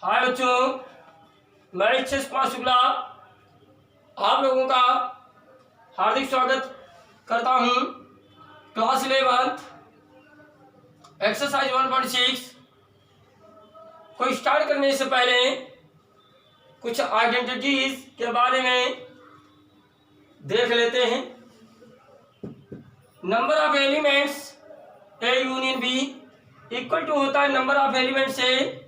हाय बच्चों, मैं इच्छेश कुमार शुक्ला आप लोगों का हार्दिक स्वागत करता हूं। क्लास 11 एक्सरसाइज 1.6 को स्टार्ट करने से पहले कुछ आइडेंटिटीज के बारे में देख लेते हैं। Number of elements A union B equal to होता है number of elements A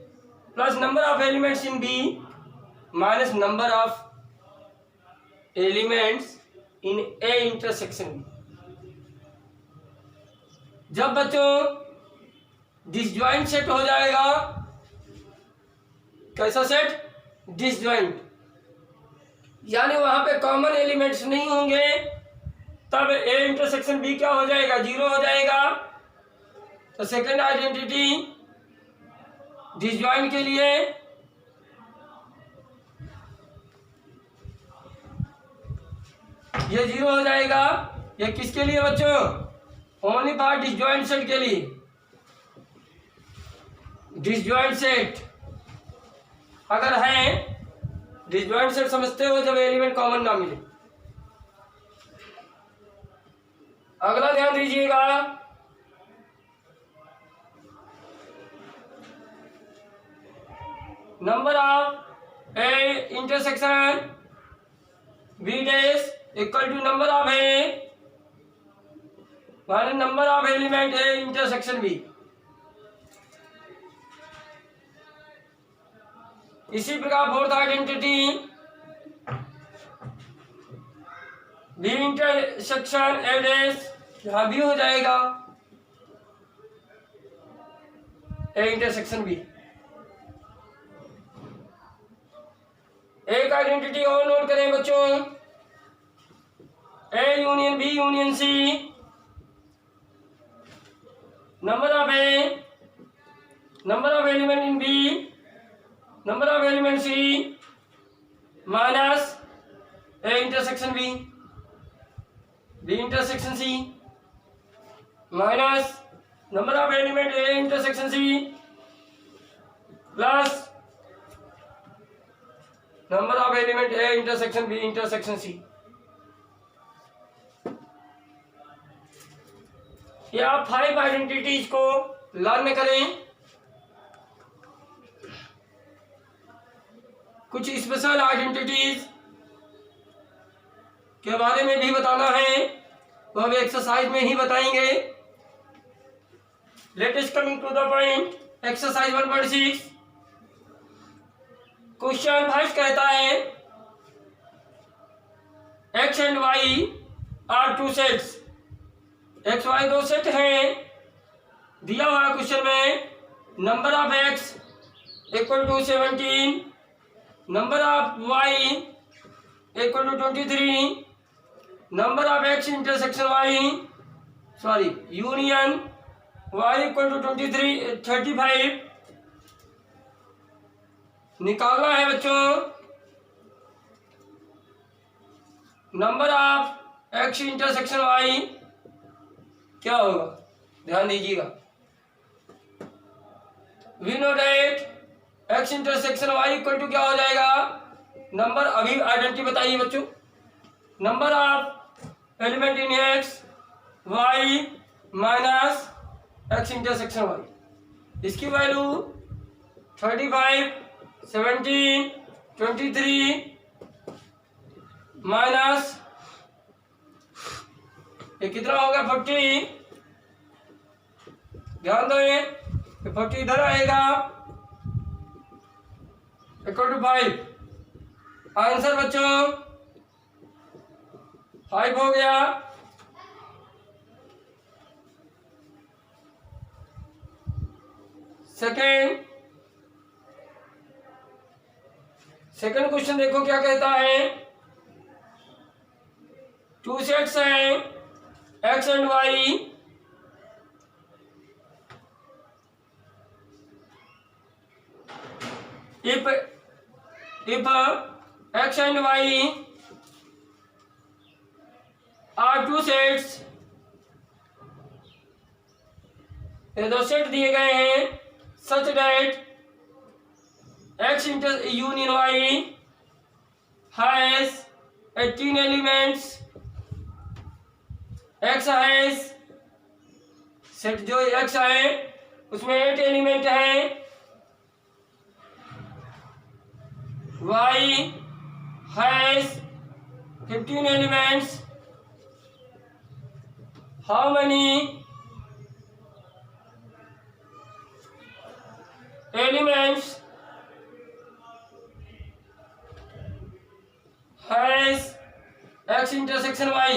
plus number of elements in B minus number of elements in A intersection B. जब बच्चों डिसजॉइंट सेट हो जाएगा, कैसा सेट? डिसजॉइंट, यानी वहां पे कॉमन एलिमेंट्स नहीं होंगे, तब ए इंटरसेक्शन बी क्या हो जाएगा? 0 हो जाएगा। तो सेकेंड आइडेंटिटी डिसजॉइंट के लिए ये 0 हो जाएगा। ये किसके लिए बच्चों? ओनली फॉर डिसजॉइंट सेट के लिए। डिसजॉइंट सेट अगर है, डिसजॉइंट सेट समझते हो जब एलिमेंट कॉमन ना मिले। अगला ध्यान दीजिएगा, number of A intersection B dash equal to number of A minus number of element A intersection B. इसी प्रकार fourth identity B intersection A dash यहां भी हो जाएगा ए इंटरसेक्शन बी। एक आइडेंटिटी और नोट करें बच्चों, A union B union C number of A number of element in B number of element C minus A intersection B B intersection C minus number of element A intersection C plus number of element A intersection B intersection C. ये आप 5 identities को learn करें। कुछ special identities के बारे में भी बताना है, वो अब एक्सरसाइज में ही बताएंगे। Latest coming to the point, exercise 1.6 question first कहता है X and Y are two sets. X Y दो सेट हैं। दिया हुआ क्वेश्चन में number of X equal to 17, number of Y equal to 23, number of X intersection Y union Y equal to 35 निकालना है बच्चों। Number of X intersection Y क्या होगा? ध्यान दीजिएगा। We know that X intersection Y equal to क्या हो जाएगा? नंबर, अभी आइडेंटिटी बताइए बच्चों। Number of element in X Y minus X intersection Y, इसकी वैल्यू 35 17 23 माइनस ये कितना हो गया? 40। ध्यान दो, ये 40 इधर आएगा इक्वल टू 5। आंसर बच्चों 5 हो गया। सेकंड क्वेश्चन देखो क्या कहता है। 2 सेट्स हैं X and Y. If X and Y are 2 sets, ये 2 सेट दिए गए हैं such that X union Y has 18 elements. X has set जो X है उसमें 8 एलिमेंट हैं. Y has 15 elements. How many elements has X intersection Y?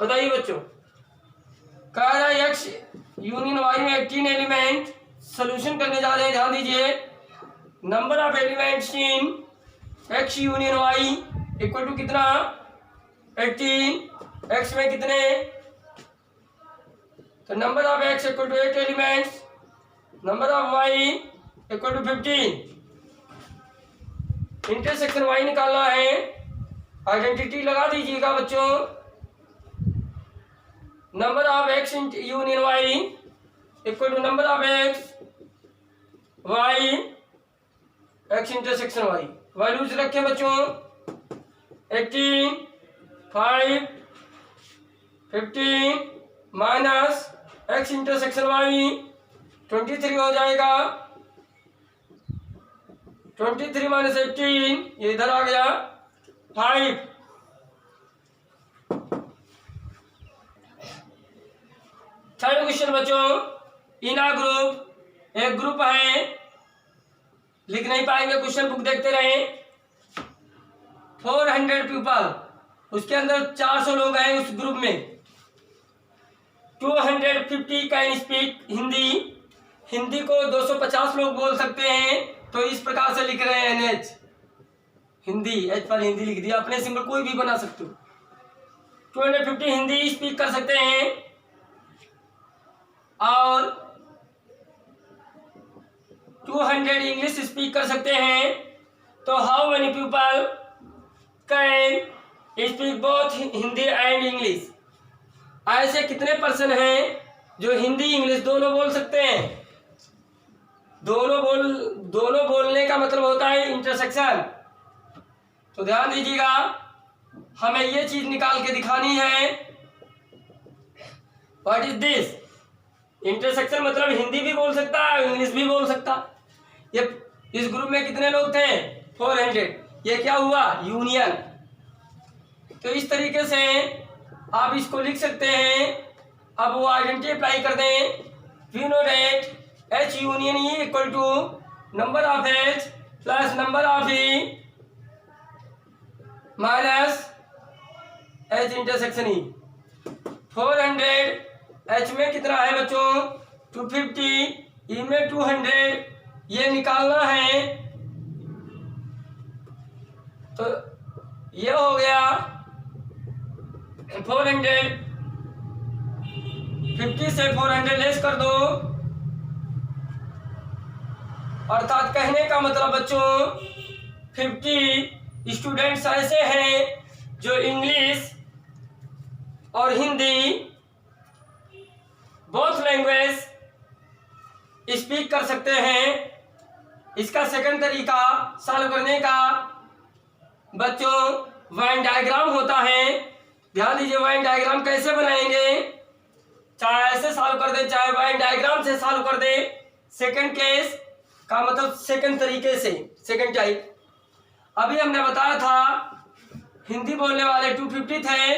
बताइए बच्चों. कह रहा है X यूनियन Y में 18 एलिमेंट. सोल्यूशन करने जा रहे हैं, ध्यान दीजिए. Number of elements in X union Y equal to कितना? 18. X में कितने? तो number of X equal to 8 elements. Number of Y equal to 15. Intersection Y निकालना है. आइडेंटिटी लगा दीजिएगा बच्चों. Number of X union Y equal to number of X intersection Y. Values रखे बच्चों. 18, 5, 15 माइनस X इंटरसेक्शन Y 23 हो जाएगा. 23 minus 18 ये इधर आ गया 5. थर्ड क्वेश्चन बच्चों. इन आ ग्रुप, एक ग्रुप है. लिख नहीं पाएंगे, क्वेश्चन बुक देखते रहें. 400 पीपल, उसके अंदर 400 लोग हैं उस ग्रुप में. 250 कैन स्पीक हिंदी, हिंदी को 250 लोग बोल सकते हैं. तो इस प्रकार से लिख रहे हैं NH हिंदी. H पर हिंदी लिख दिया. अपने सिंबल कोई भी बना सकते हो. 250 हिंदी स्पीक कर सकते हैं और 200 इंग्लिश स्पीक कर सकते हैं. तो how many people can speak both Hindi and English? ऐसे कितने पर्सन हैं जो हिंदी इंग्लिश दोनों बोल सकते हैं? दोनों बोलने का मतलब होता है इंटरसेक्शन. तो ध्यान दीजिएगा, हमें ये चीज निकाल के दिखानी है. What is this? इंटरसेक्शन मतलब हिंदी भी बोल सकता है, इंग्लिश भी बोल सकता. ये इस ग्रुप में कितने लोग थे? 400. ये क्या हुआ? यूनियन. तो इस तरीके से आप इसको लिख सकते हैं. अब वो आइडेंटिटी अप्लाई कर दें. We know that H union E equal to number of H plus number of E minus H intersection E. 400 H में कितना है बच्चों? 250. E में 200. ये निकालना है. तो ये हो गया 400. 50 से 400 लेस कर दो. अर्थात कहने का मतलब बच्चों 50 स्टूडेंट्स ऐसे हैं जो इंग्लिश और हिंदी बोथ लैंग्वेज स्पीक कर सकते हैं. इसका सेकंड तरीका सॉल्व करने का बच्चों वेन डायग्राम होता है. ध्यान दीजिए, वेन डायग्राम कैसे बनाएंगे? चाहे ऐसे सॉल्व कर दे, चाहे वेन डायग्राम से सॉल्व कर दे. सेकंड केस का मतलब सेकंड तरीके से, सेकंड टाइप. अभी हमने बताया था हिंदी बोलने वाले 250 थे,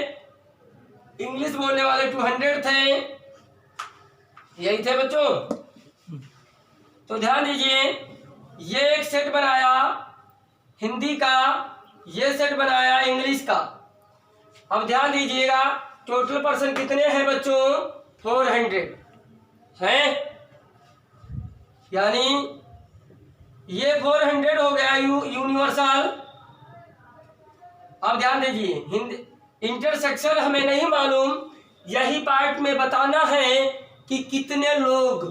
इंग्लिश बोलने वाले 200 थे. यही थे बच्चों. तो ध्यान दीजिए, ये एक सेट बनाया हिंदी का, ये सेट बनाया इंग्लिश का. अब ध्यान दीजिएगा, टोटल पर्सन कितने हैं बच्चों? 400 हैं. यानी ये 400 हो गया यूनिवर्सल. अब ध्यान दीजिए, हिंदी इंटरसेक्शन हमें नहीं मालूम, यही पार्ट में बताना है कि कितने लोग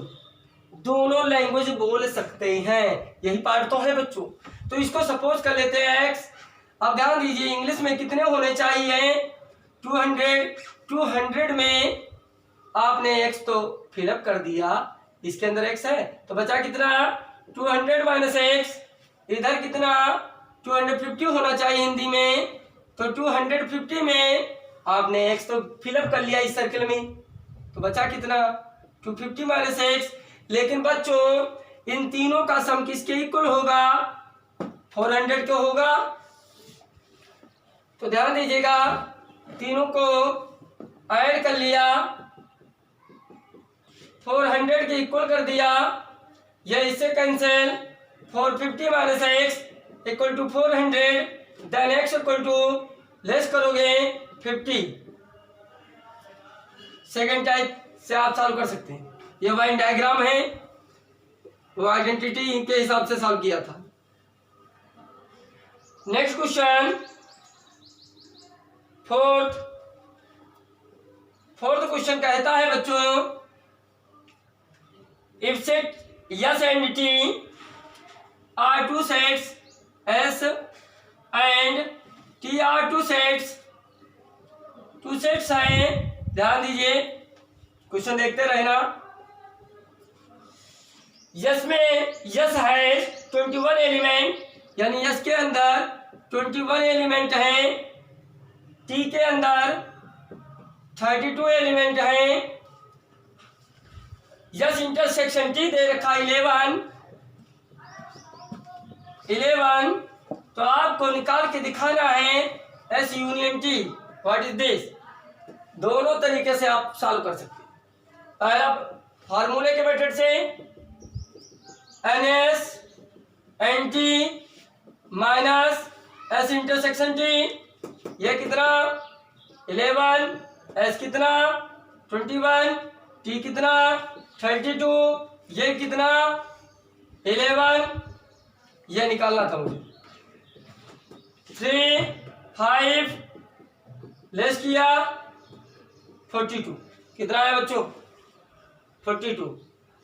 दोनों लैंग्वेज बोल सकते हैं. यही पार्ट तो है बच्चों. तो इसको सपोज कर लेते हैं X. अब ध्यान दीजिए, इंग्लिश में कितने होने चाहिए? 200. 200 में आपने X तो फिलअप कर दिया, इसके अंदर X है, तो बचा कितना? 200 माइनस एक्स, इधर कितना 250 होना चाहिए हिंदी में, तो 250 में आपने एक्स तो फिलअप कर लिया इस सर्कल में, तो बचा कितना 250 माइनस एक्स। लेकिन बच्चों इन तीनों का सम किसके इक्वल होगा, 400 के होगा। तो ध्यान दीजिएगा, तीनों को ऐड कर लिया, 400 के इक्वल कर दिया, यह इससे cancel, 450 minus X equal to 400, then X equal to less करोगे 50। सेकेंड टाइप से आप सॉल्व कर सकते हैं। ये वाइन डायग्राम है, वो आइडेंटिटी के हिसाब से सॉल्व किया था। नेक्स्ट क्वेश्चन, फोर्थ क्वेश्चन कहता है बच्चों, if set yes and T R two sets S and T R two sets हैं। ध्यान दीजिए, क्वेश्चन देखते रहना। यस में यस है 21 एलिमेंट, यानी यस के अंदर 21 एलिमेंट हैं, टी के अंदर 32 एलिमेंट हैं। यस इंटरसेक्शन टी दे रखा 11, तो आपको निकाल के दिखाना है S union T. What is this? दोनों तरीके से आप सॉल्व कर सकते हैं। पहला फार्मूले के मेथड से N S N T minus S intersection T, ये कितना 11, एस कितना 21, टी कितना 32, ये कितना 11, ये निकालना था मुझे। 3, 5 लेस किया 42, कितना है बच्चों 42।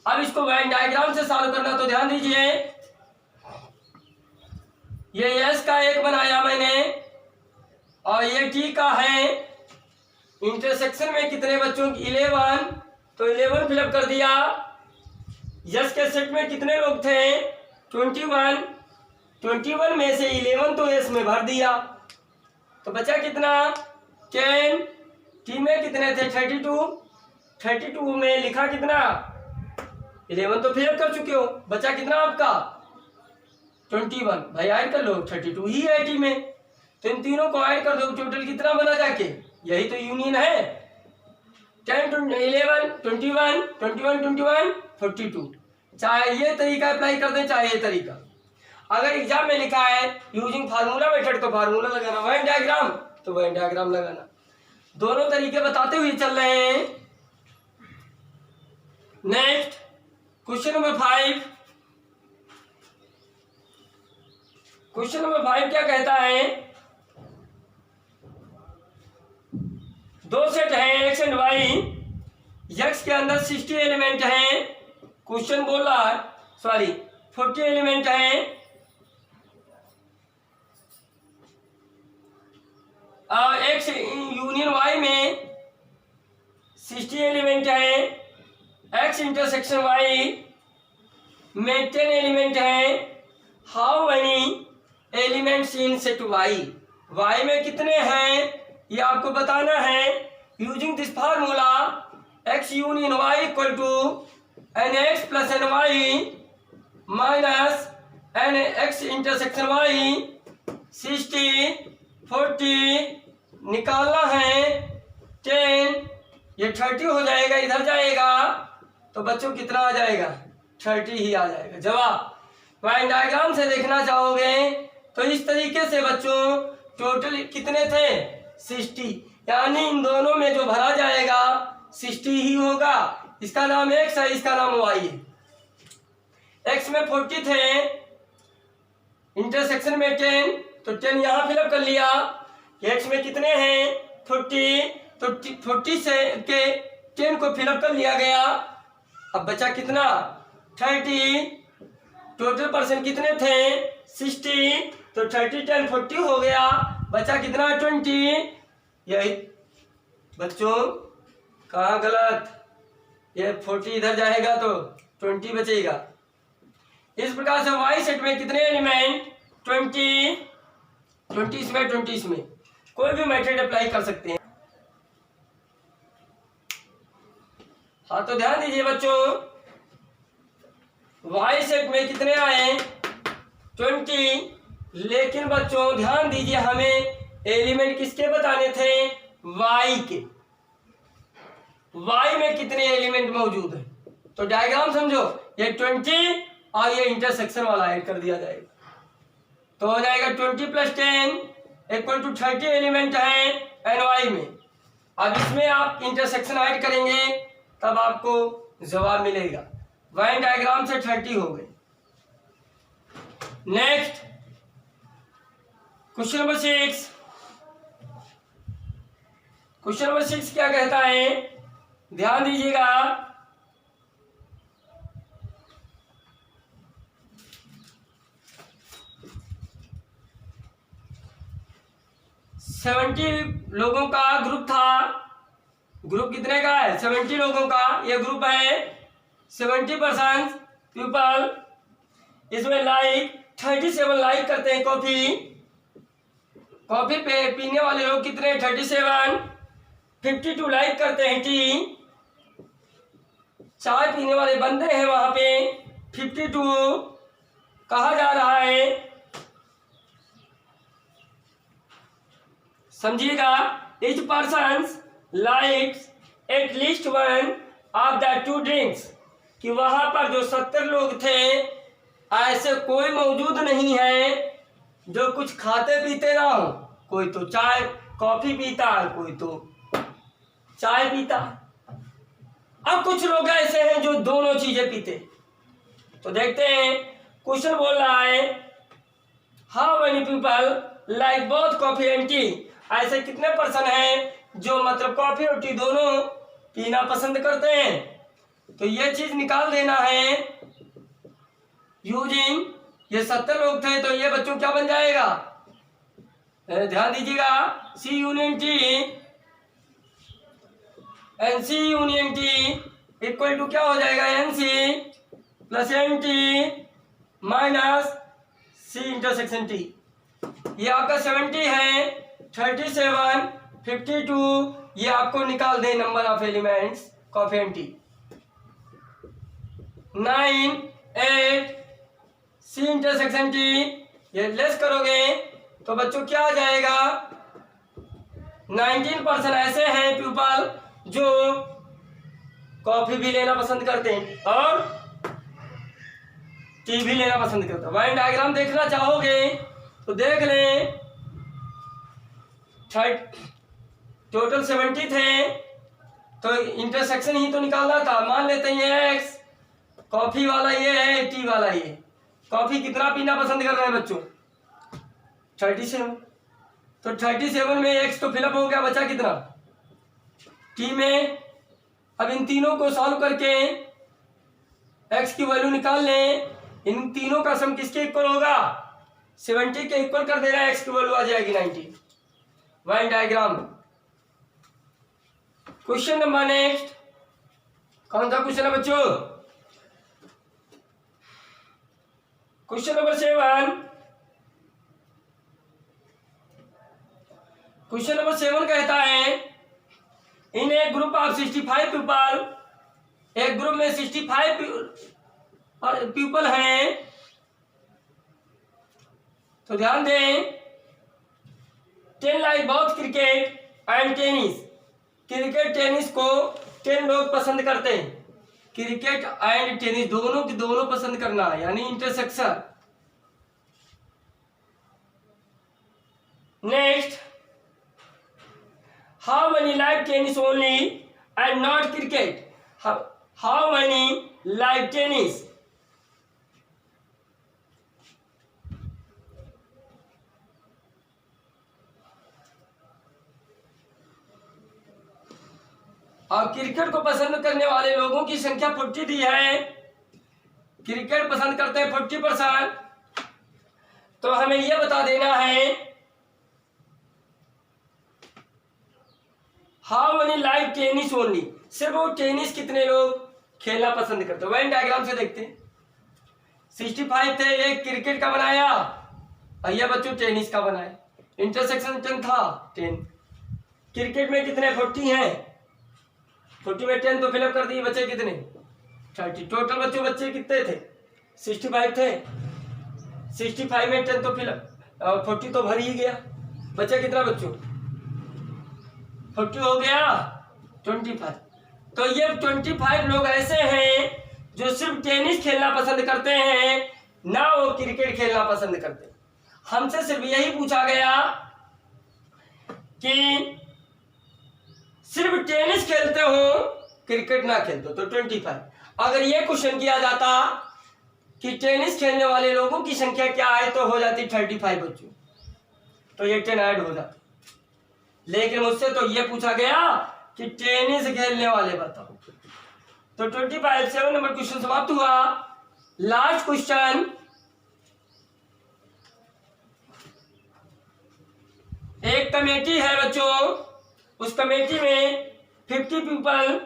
अब इसको वेन डायग्राम से सॉल्व करना, तो ध्यान दीजिए, ये एस का एक बनाया मैंने और ये टी का है। इंटरसेक्शन में कितने बच्चों की 11, तो 11 फिलअप कर दिया। यस के सेट में कितने लोग थे 21 में से 11 तो एस में भर दिया, तो बचा कितना 10। टी में कितने थे 32 में लिखा कितना 11 तो फिलअप कर चुके हो, बचा कितना आपका 21। भाई ऐड कर लो, 32 ही है टी में, तो इन तीनों को ऐड कर दो, टोटल कितना बना जाके, यही तो यूनियन है। 10 11 21 42। चाहे ये तरीका अप्लाई कर दें, चाहे ये तरीका। अगर एग्जाम में लिखा है यूजिंग फार्मूला मेथड, तो फार्मूला लगाना, वेन डायग्राम तो वेन डायग्राम लगाना। दोनों तरीके बताते हुए चल रहे हैं। Next question number 5। Question number 5 क्या कहता है, दो सेट हैं एक्स एंड वाई, एक्स के अंदर 60 एलिमेंट हैं, क्वेश्चन बोल रहा है 40 एलिमेंट हैं, और एक्स यूनियन वाई में 60 एलिमेंट हैं, एक्स इंटरसेक्शन वाई में 10 एलिमेंट हैं। How many elements in set Y, Y में कितने हैं ये आपको बताना है। Using this formula X union Y equal to N X plus N Y minus N X intersection Y 60 40 निकालना है 10, ये 30 हो जाएगा, इधर जाएगा तो बच्चों कितना आ जाएगा 30 ही आ जाएगा जवाब। लाइन डायग्राम से देखना चाहोगे तो इस तरीके से बच्चों टोटल कितने थे 60, यानी इन दोनों में जो भरा जाएगा 60 ही होगा। इसका नाम एक्स है, इसका नाम वाई है। एक्स में 40 थे, इंटरसेक्शन में 10, तो 10 यहां फिलअप कर लिया। एक्स में कितने हैं 40, तो 40 से के 10 को फिलअप कर लिया गया। अब बचा कितना 30, टोटल पर्सन कितने थे 60, तो 30 10 40 हो गया, बचा कितना 20। यही बच्चों कहाँ गलत, ये 40 इधर जाएगा तो 20 बचेगा। इस प्रकार से वाई सेट में कितने एलिमेंट 20 इसमें 20 इसमें, कोई भी मेथड अप्लाई कर सकते हैं। हाँ तो ध्यान दीजिए बच्चों, वाई सेट में कितने आए 20, लेकिन बच्चों ध्यान दीजिए हमें एलिमेंट किसके बताने थे, वाई के। वाई में कितने एलिमेंट मौजूद है, तो डायग्राम समझो, ये 20 और ये इंटरसेक्शन वाला ऐड कर दिया जाएगा, तो हो जाएगा 20 + 10 = 30 एलिमेंट है एनवाई में। अब इसमें आप इंटरसेक्शन ऐड करेंगे तब आपको जवाब मिलेगा। वेन डायग्राम से 30 हो गए। Next question number 6। Question number 6 क्या कहता है, ध्यान दीजिएगा। सेवेंटी लोगों का ग्रुप था। ग्रुप कितने का है, 70 लोगों का ये ग्रुप है। 70% पीपल इसमें लाइक 37 लाइक करते हैं कॉफी। कॉफी पे पीने वाले लोग कितने 37। 52 लाइक करते हैं टी। चाय पीने वाले बंदे हैं वहां पे 52। कहा जा रहा है, समझिएगा, each person likes at least one of the two drinks, कि वहां पर जो 70 लोग थे ऐसे कोई मौजूद नहीं है जो कुछ खाते पीते ना हो। कोई तो चाय कॉफी पीता है, कोई तो चाय पीता। अब कुछ लोग ऐसे हैं जो दोनों चीजें पीते। तो देखते हैं, क्वेश्चन बोल रहा है how many people like both coffee and T. ऐसे कितने पर्सन हैं जो मतलब कॉफी और टी दोनों पीना पसंद करते हैं। तो ये चीज निकाल देना है यूजिंग, ये 70 लोग थे तो ये बच्चों क्या बन जाएगा, ध्यान दीजिएगा, C union T N C union T equal to क्या हो जाएगा, N C plus N T minus C intersection T. ये आपका 70 है, 37, 52, ये आपको निकाल दे number of elements coffee and tea. 9, 8 C intersection T, ये लेस करोगे तो बच्चों क्या आ जाएगा, 19% ऐसे हैं पीपल जो कॉफी भी लेना पसंद करते हैं और टी भी लेना पसंद करते हैं। वाइन डायग्राम देखना चाहोगे तो देख लें, टोटल 70 थे तो इंटरसेक्शन ही तो निकालना था। मान लेते हैं एक्स, कॉफी वाला ये है, टी वाला ये। कॉफी कितना पीना पसंद कर रहे हैं बच्चों, 37। तो 37 में एक्स तो फिलअप हो गया, बचा कितना टी में। अब इन तीनों को सॉल्व करके एक्स की वैल्यू निकाल लें। इन तीनों का सम किसके इक्वल होगा, 70 के इक्वल कर देना, एक्स की वैल्यू आ जाएगी 90। Wine diagram. Question number next, कौन सा क्वेश्चन है बच्चों, क्वेश्चन नंबर 7। क्वेश्चन नंबर 7 कहता है इन ए ग्रुप ऑफ 65 पीपल, एक ग्रुप में 65 पीपल हैं। तो ध्यान दें, 10 like both cricket and tennis. Cricket tennis को 10 लोग पसंद करते हैं। क्रिकेट एंड टेनिस दोनों की दोनों पसंद करना यानी intersection. Next, how many like tennis only and not cricket. How many like tennis, और क्रिकेट को पसंद करने वाले लोगों की संख्या 40 दी है। क्रिकेट पसंद करते हैं 40%। तो हमें यह बता देना है how many like tennis only, सिर्फ वो टेनिस कितने लोग खेलना पसंद करते हैं। वेन डायग्राम से देखते हैं, 65 थे, एक क्रिकेट का बनाया और ये बच्चों टेनिस का बनाया। इंटरसेक्शन 10 था, 10। क्रिकेट में कितने 40 हैं, 40 में 10 तो फिलअप कर दिए, बच्चे कितने 30। टोटल बच्चों बच्चे कितने थे 65 थे, 65 में 10 तो फिलअप 40 तो भर ही गया, बच्चा कितना बच्चों 40 हो गया 25। तो ये 25 लोग ऐसे हैं जो सिर्फ टेनिस खेलना पसंद करते हैं, ना वो क्रिकेट खेलना पसंद करते। हमसे सिर्फ यही पूछा गया कि सिर्फ टेनिस खेलते हो क्रिकेट ना खेलते हो, तो 25। अगर ये क्वेश्चन किया जाता कि टेनिस खेलने वाले लोगों की संख्या क्या है, तो हो जाती 35 बच्चों, तो ये 10 ऐड हो जाता। लेकिन मुझसे तो ये पूछा गया कि टेनिस खेलने वाले बताओ, तो 25 7 नंबर क्वेश्चन समाप्त हुआ। लास्ट क्वेश्चन, एक कमेटी है बच्चों, उस कमेटी में 50 पीपल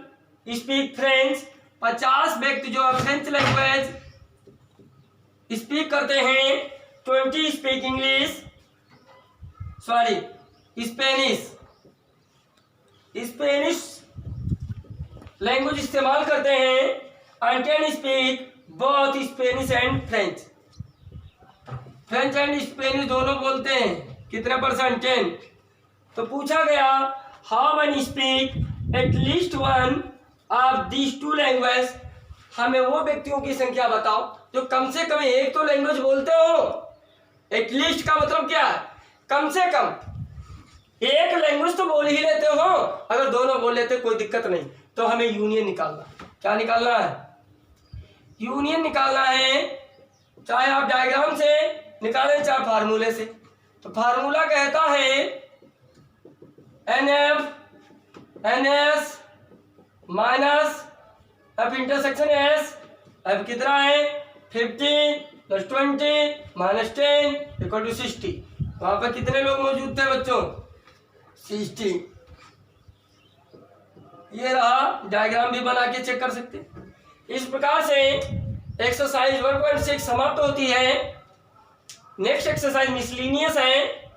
स्पीक फ्रेंच, 50 व्यक्ति जो फ्रेंच लैंग्वेज स्पीक करते हैं, 20 speak English, sorry Spanish language इस्तेमाल करते हैं, and 10 speak both Spanish and French. French and Spanish दोनों बोलते हैं, कितना परसेंट 10। तो पूछा गया how many speak at least one of these two language, हमें वो व्यक्तियों की संख्या बताओ जो कम से कम एक तो लैंग्वेज बोलते हो। एटलीस्ट का मतलब क्या है, कम से कम एक लैंग्वेज तो बोल ही लेते हो, अगर दोनों बोल लेते कोई दिक्कत नहीं। तो हमें यूनियन निकालना, क्या निकालना है, यूनियन निकालना है, चाहे आप डायग्राम से निकालें चाहे फार्मूले से। तो फार्मूला कहता है NF minus F intersection S, F कितना है 50 + 20 - 10 = 60। वहां पर कितने लोग मौजूद थे बच्चों 60। ये रहा, डायग्राम भी बना के चेक कर सकते। इस प्रकार से एक्सरसाइज 1.6 समाप्त होती है। नेक्स्ट एक्सरसाइज मिसलिनियस है,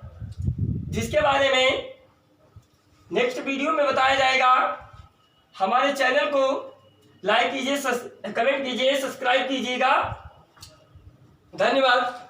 जिसके बारे में नेक्स्ट वीडियो में बताया जाएगा। हमारे चैनल को लाइक कीजिए, कमेंट कीजिए, सब्सक्राइब कीजिएगा। धन्यवाद।